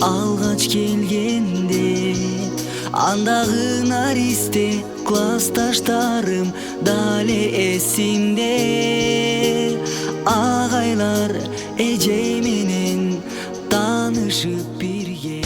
алгач келгенде андагы наристе классташтарым дале эсимде. Агайлар эжей менен таанышып бирге.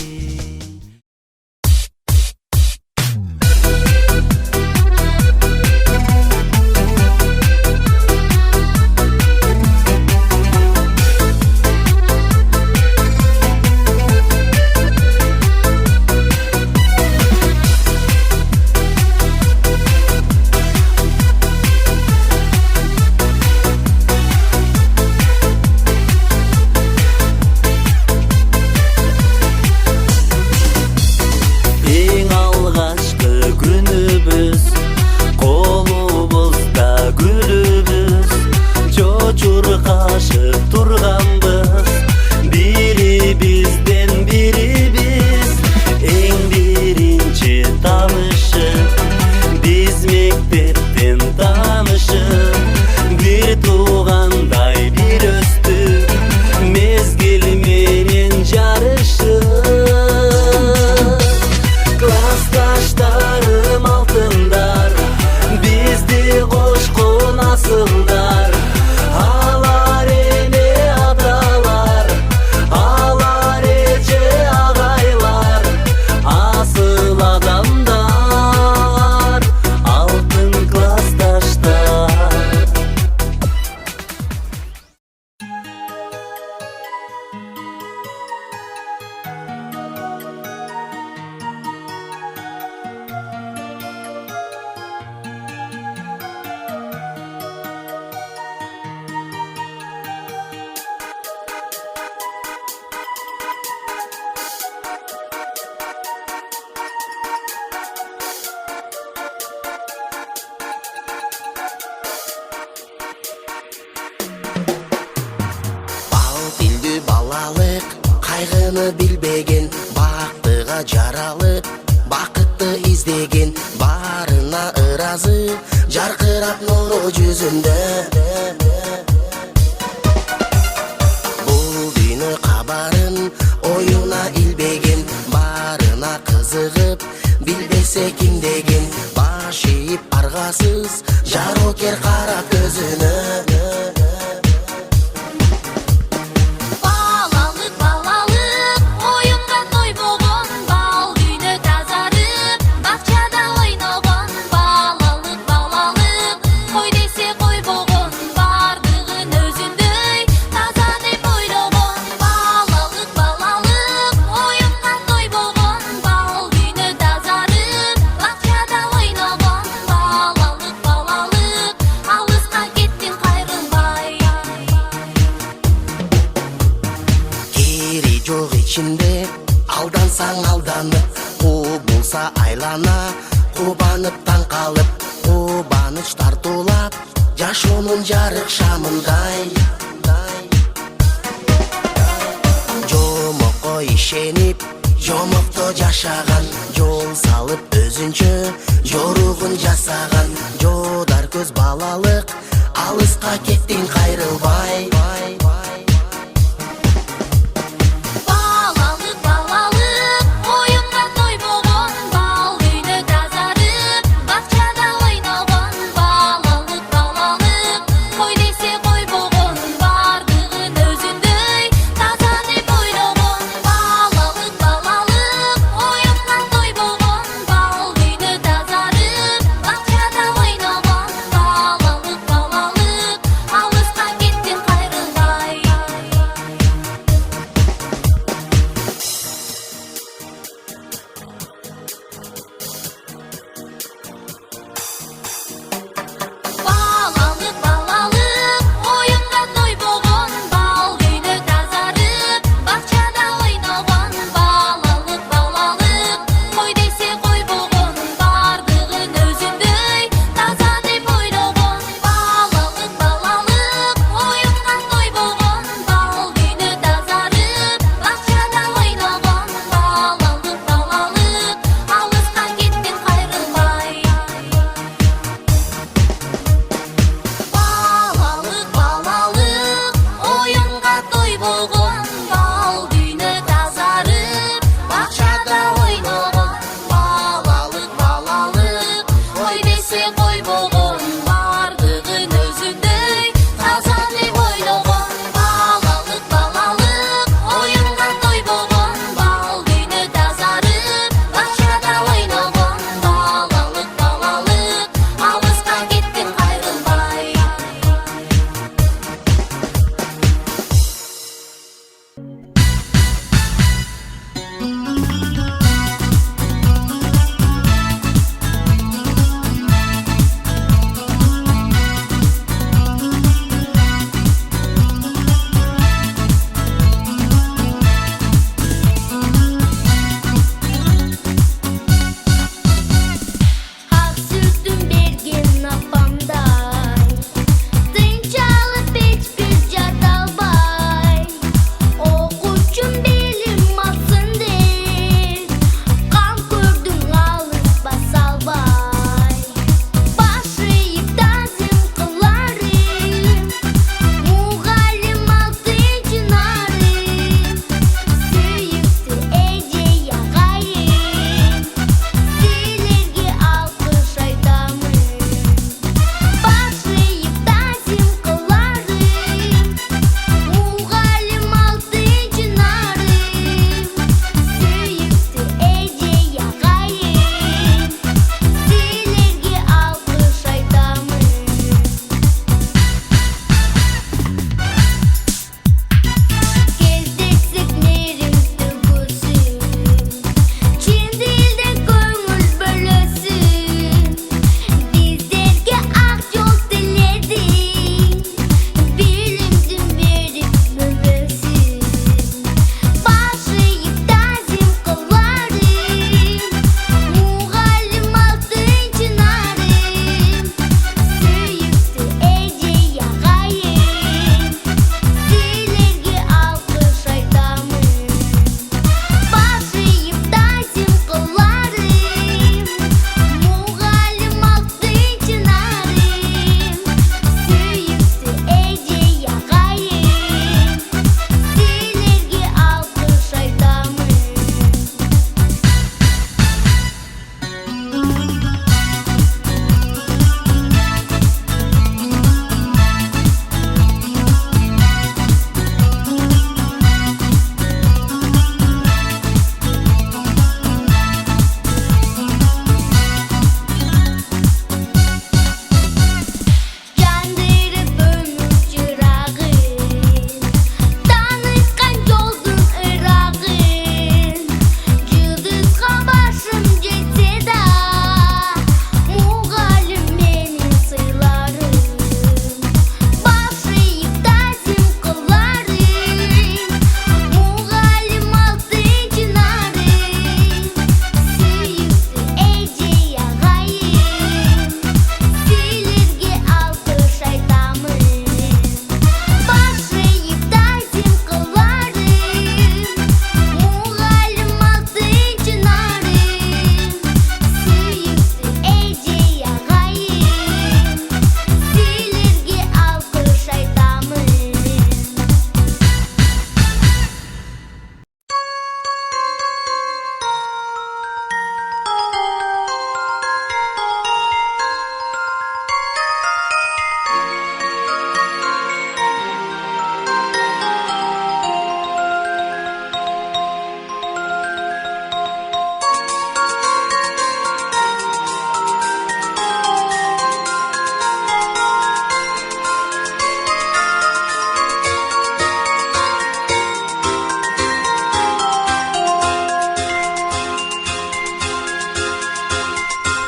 Кайгыны билбеген, бактыга жаралып, бакытты издеген, барына ыразы, жаркырап нуру жүзүндө. Бул дүйнө кабарын оюна илбеген, барына кызыгып, билбесе ким деген, баш ийип аргасыз, жарокер карап көзүнө. İçinde aldansan aldanıp, bulsa aylana, кубанып таң калып, кубаныч тартуулап, жашоонун жарык шамындай. Жомокко ишенип, жомокто жашаган, жол салып өзүнчө жоругун жасаган, жодар көз балалык, алыска кеттиң кайрылбай.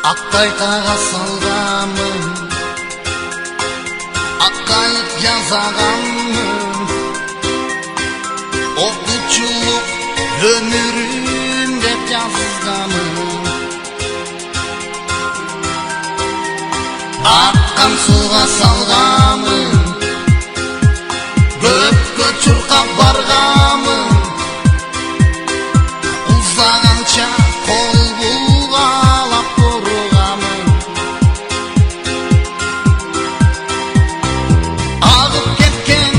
Ақтайтаға салғамын, аққайып жазағанмын, оқучулық өмірім деп жазғамын. Аққан суға салғамын, көпке чурқап барғамын, ұзағанша қол бұлғалап тұрғамын. Ағып кеткен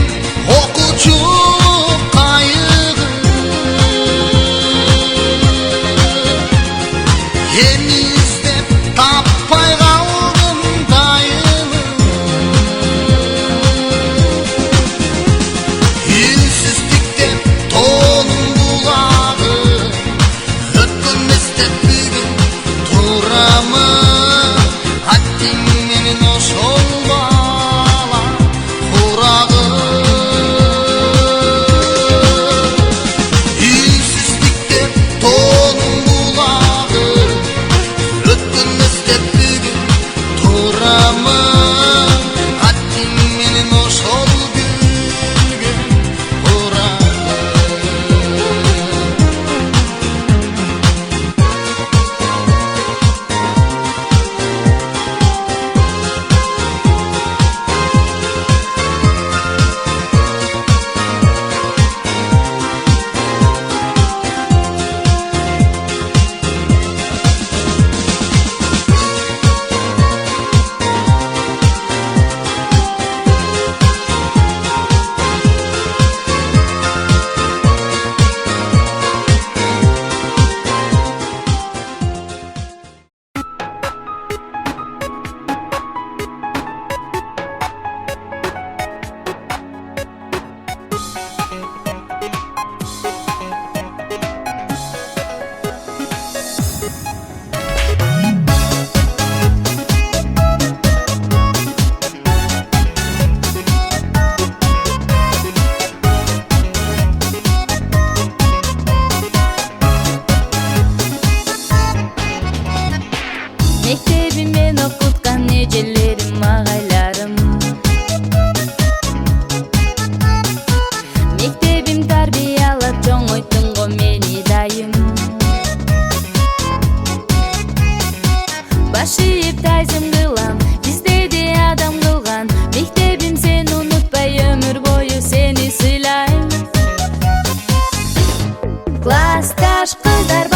оқучу қайығы, ені іздеп таппай қалдым дайыны. Үнсіздіктен тоным бұлағы, өткөн естеп бүгін тұрамын. Аттың менен ошол бала құрағы. Үнсіздіктен тоным бұлағы, өткөн естеп бүгін тұрамын. Аттың менен ошол бүгін құрағы. Мектебимен окуткан эжелерим, агайларым. Мектебим тарбиялап чоңойттун го мени дайым. Баш ийип тайзым кылам, издеди адам кылган. Мектебим сени унутпай өмүр бою сени сыйлайм. Классташ кыздар